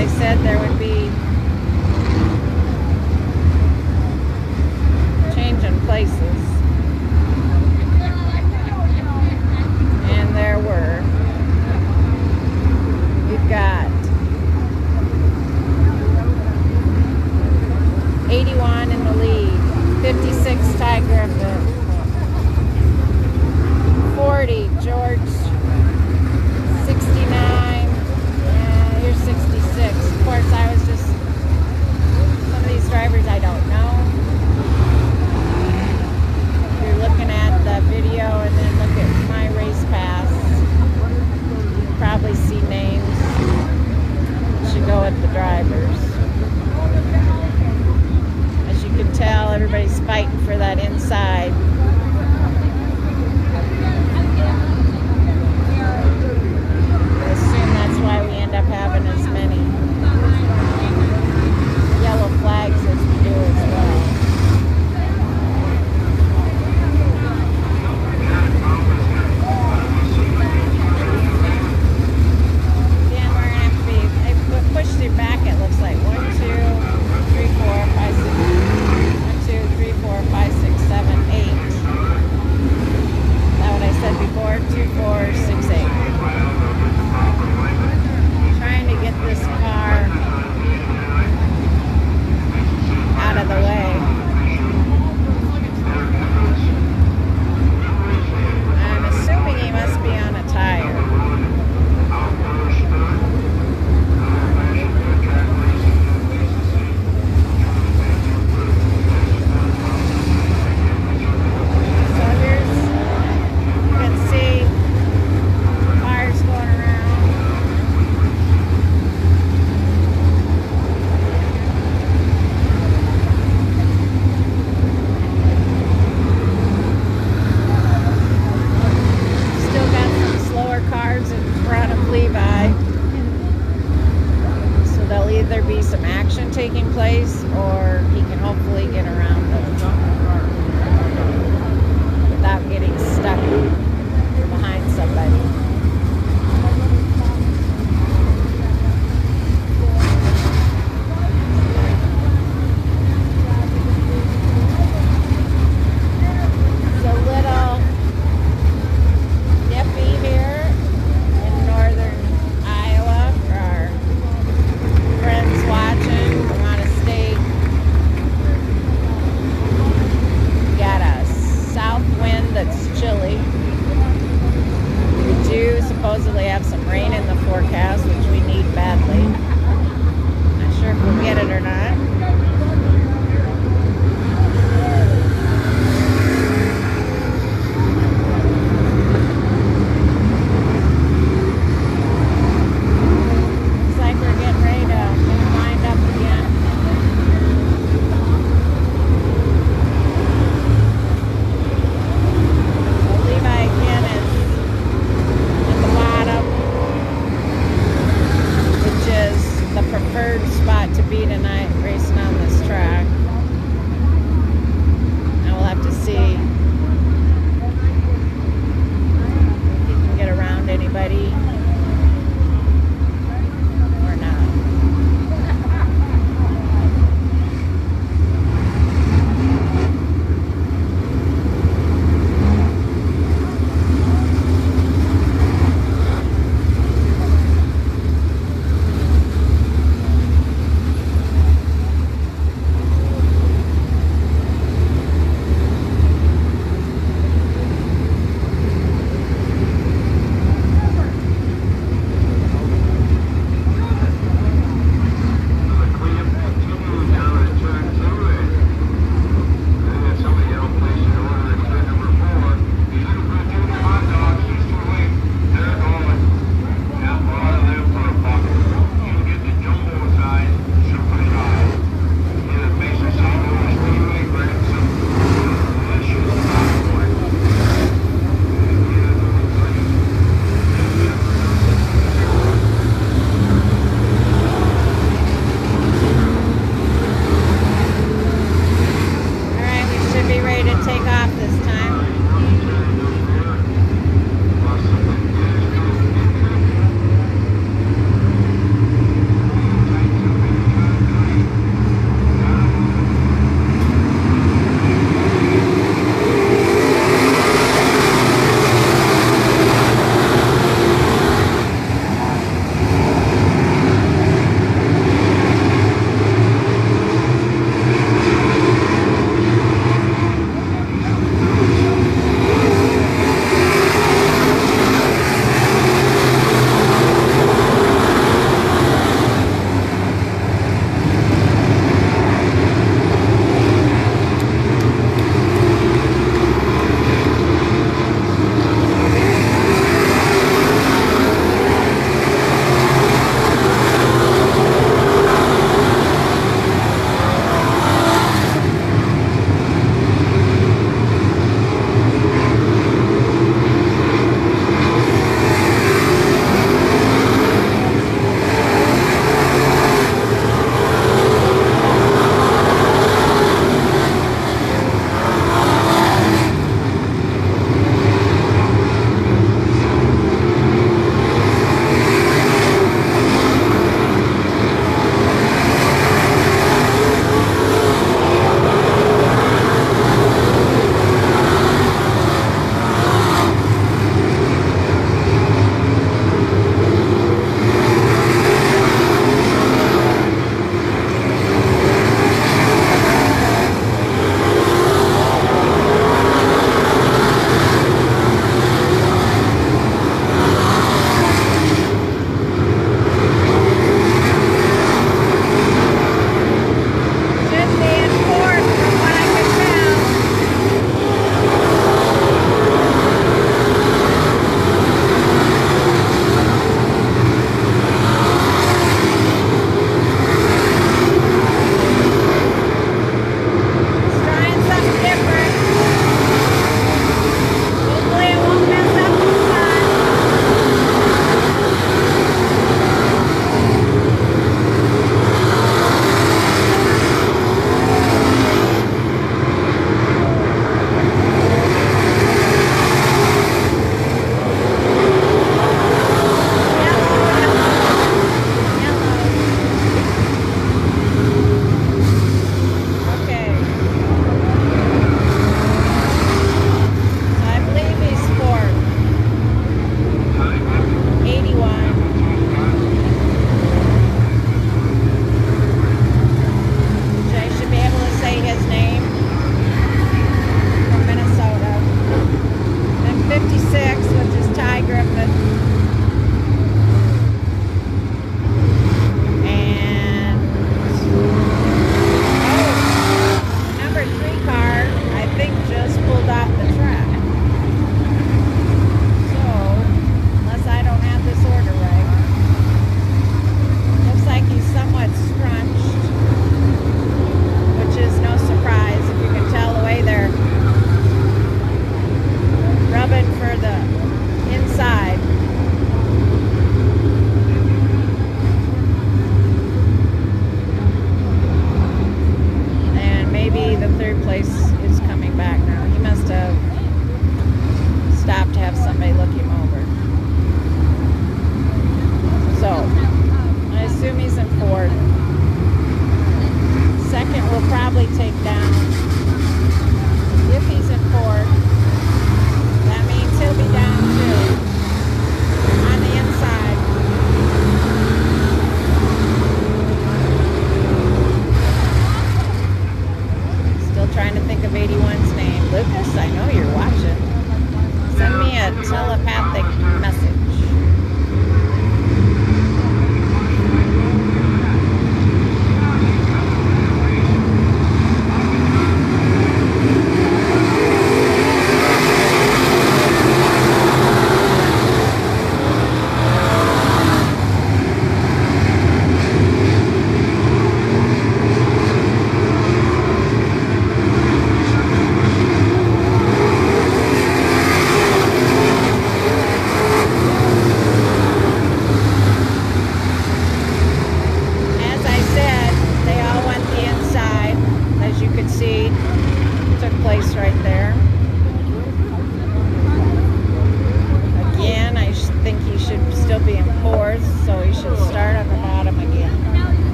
I said there would be changing places. And there were. We've got 81 in the lead, 56 Ty Griffith, 40 George, 69, and here's 66. Of course, I was just, some of these drivers I don't know. You're looking at the video and then look at my race pass. You probably see names. Should go with the drivers. As you can tell, everybody's fighting for that inside. I assume that's why we end up having as many yellow flags as we do as well. Again, we're going to have to be, they pushed it back, it looks like 1, 2, 3, 4, 5, 6, 1, 2, 3, 4, 5, 6, 7, 8. Is that what I said before? 2, 4, 6, 8. Trying to get this car out of the way. I'm assuming he must be on a tire. So here's, you can see cars going around. Still got some slower cars in front of Levi. So there'll either be some action taking place or he can hopefully get around them without getting stuck behind somebody. It's a little nippy here in northern Iowa for our friends watching from out of state. We got a south wind that's chilly. We do supposedly have some rain in the forecast, which we need badly. Not sure if we'll get it or not. Looks like we're getting ready to get lined up again. So Levi again is at the bottom, which is the preferred spot to be tonight racing on this track. Now we'll have to see if he can get around anybody or not.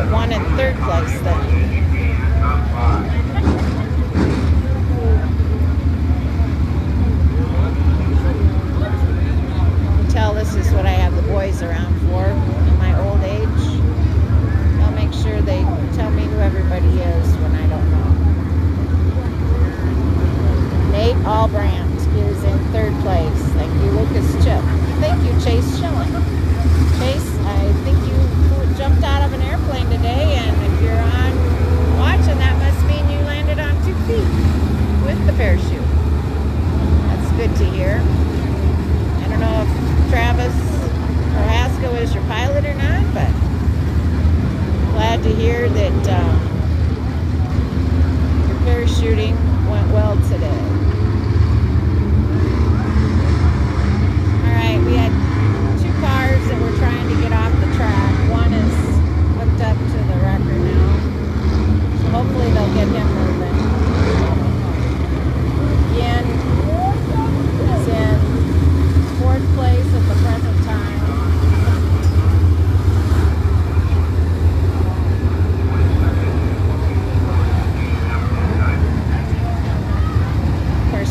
got one in third place then. This is what I have the boys around for in my old age. I'll make sure they tell me who everybody is when I don't know. Nate Albrandt is in third place. Thank you, Lucas Chipp. Thank you, Chase Schilling. Chase, I think you jumped out of an airplane today, and if you're on watching, that must mean you landed on 2 feet with the parachute. That's good to hear. I don't know if Travis Carrasco is your pilot or not, but glad to hear that your parachuting went well today. Alright, we had 2 cars that were trying to get off the track. One is hooked up to the wrecker now, so hopefully they'll get him moving. Again, he's in 4th place at the present time. Of course,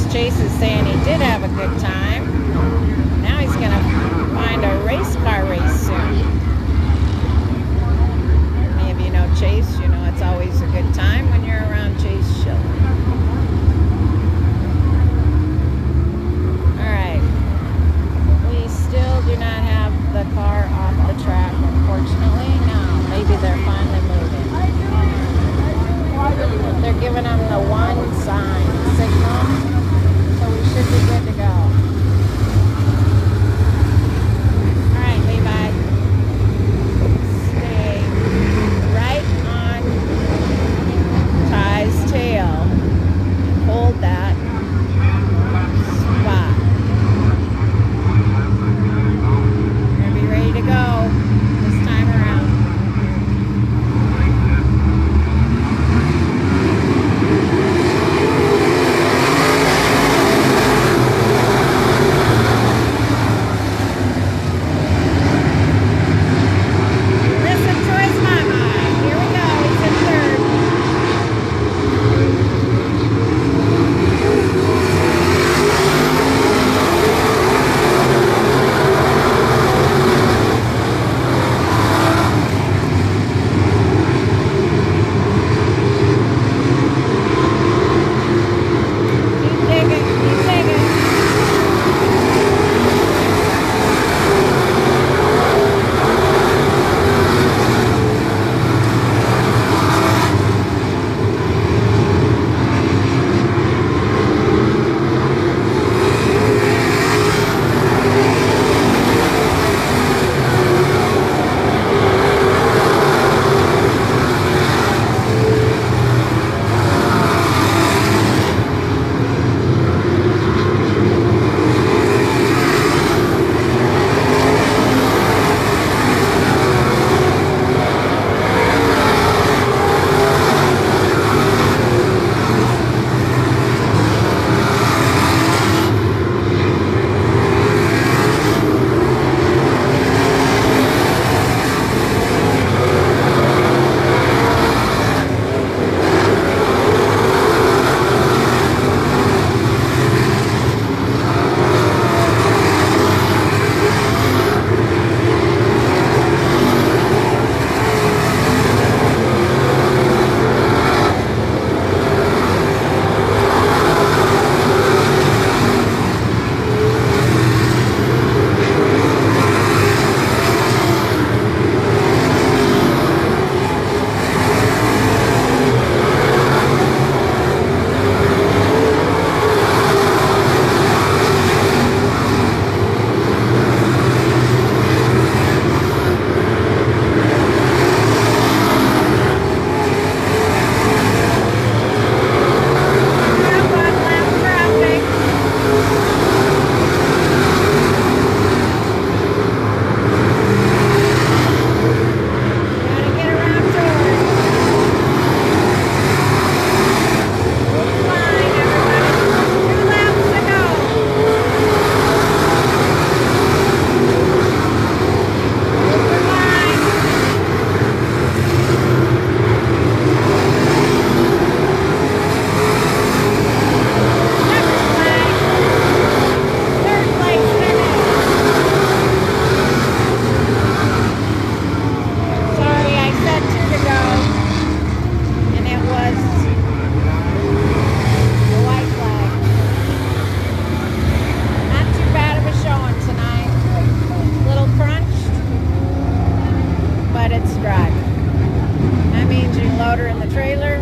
load her in the trailer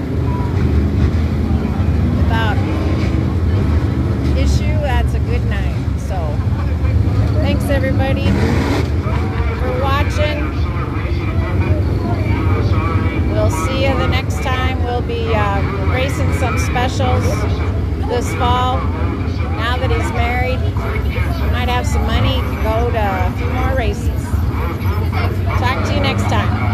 without issue. That's a good night. So thanks everybody for watching. We'll see you the next time. We'll be racing some specials this fall. Now that he's married, might have some money to go to a few more races. Talk to you next time.